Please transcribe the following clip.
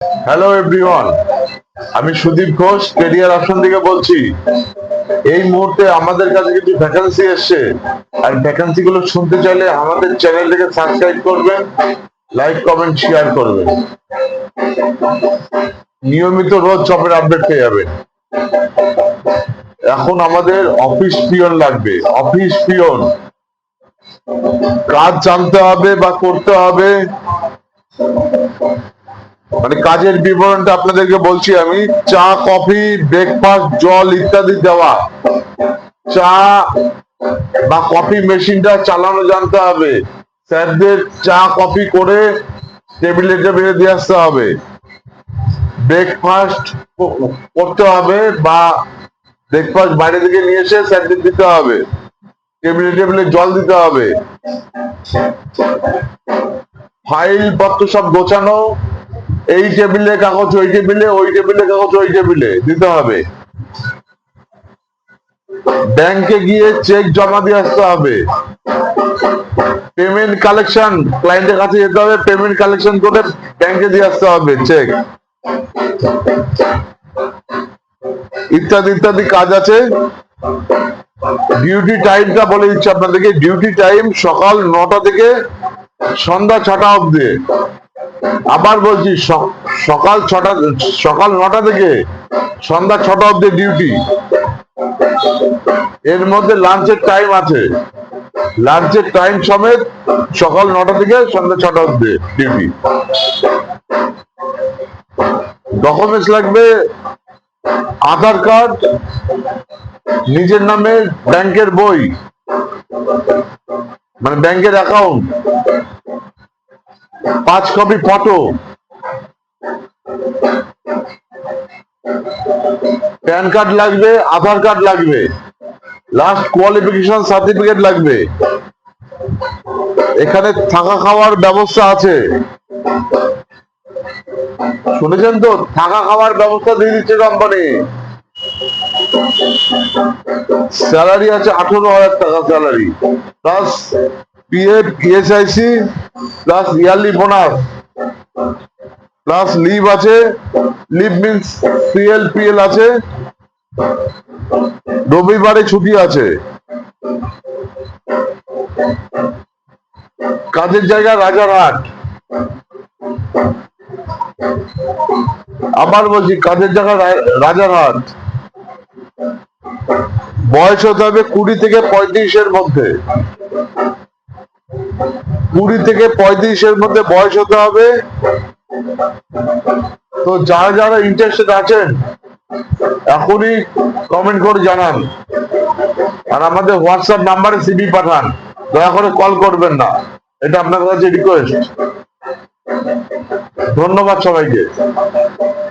Hello everyone, আমি Sudip Ghosh career option থেকে বলছি। এই মুহূর্তে আমাদের কাছে কিছু ভ্যাকেন্সি এসছে, আর ভ্যাকেন্সি গুলো শুনতে চাইলে আমাদের চ্যানেলটিকে সাবস্ক্রাইব করবেন, লাইক কমেন্ট শেয়ার করবেন। নিয়মিত রোজ জবের আপডেট পেয়ে যাবেন। এখন আমাদের অফিস পিয়ন লাগবে। অফিস পিয়ন কাজ জানতে হবে বা করতে হবে, মানে কাজের বিবরণটা আপনাদেরকে বলছি আমি। চা, কফি, ব্রেকফাস্ট, জল ইত্যাদি দেওয়া। চা বা কফি মেশিনটা চালানো জানতে হবে। স্যারদের চা কফি করে টেবিলে টেবিলে দিয়ে আসতে হবে। ব্রেকফাস্ট করতে হবে বা ব্রেকফাস্ট বাইরে থেকে নিয়ে এসে স্যারদের দিতে হবে। টেবিলে টেবিলে জল দিতে হবে। ফাইল পত্র সব গোছানো, এই টেবিলে কাগজ ওই টেবিলে, ওই টেবিলে কাগজ ওই টেবিলে দিতে হবে। ব্যাংকে গিয়ে চেক জমা দিয়ে আসতে হবে। পেমেন্ট কালেকশন, ক্লায়েন্টের কাছে যেতে হবে, পেমেন্ট কালেকশন করে ব্যাংকে দিয়ে আসতে হবে চেক, ইত্যাদি ইত্যাদি কাজ আছে। ডিউটি টাইমটা বলে দিচ্ছি আপনাদেরকে। ডিউটি টাইম সকাল 9টা থেকে সন্ধ্যা 6টা অবধি। আবার বলছি, সকাল 9টা থেকে সন্ধ্যা 6টা অবধি ডিউটি। এর মধ্যে লাঞ্চের টাইম আছে, লাঞ্চের টাইম সমেত সকাল 9টা থেকে সন্ধ্যা 6টা অবধি ডিউটি। ডকুমেন্টস লাগবে আধার কার্ড, নিজের নামে ব্যাংকের বই মানে ব্যাংকের account, 5 copy photo, pan card লাগবে, আধার কার্ড লাগবে, লাস্ট কোয়ালিফিকেশন সার্টিফিকেট লাগবে। এখানে থাকা খাওয়ার ব্যবস্থা আছে, শুনেছেন তো? থাকা খাওয়ার ব্যবস্থা দিয়ে দিচ্ছে কোম্পানি। স্যালারি আছে 18,000 টাকা salary, plus PF, ESIC, plus yearly bonus, plus leave আছে। লিভ মিনস পিএল আছে, রবিবারে ছুটি আছে। কাজের জায়গা রাজারহাট। আবার বলছি, কাজের জায়গা রাজারহাট। বয়স হতে হবে 20 থেকে 35-এর মধ্যে। 20 থেকে 35-এর মধ্যে বয়স হতে হবে। তো যারা যারা ইন্টারেস্টেড আছেন এখনই কমেন্ট করে জানান, আর আমাদের হোয়াটসঅ্যাপ নাম্বারে সিভি পাঠান। দয়া করে কল করবেন না, এটা আপনার কাছে রিকোয়েস্ট। ধন্যবাদ সবাইকে।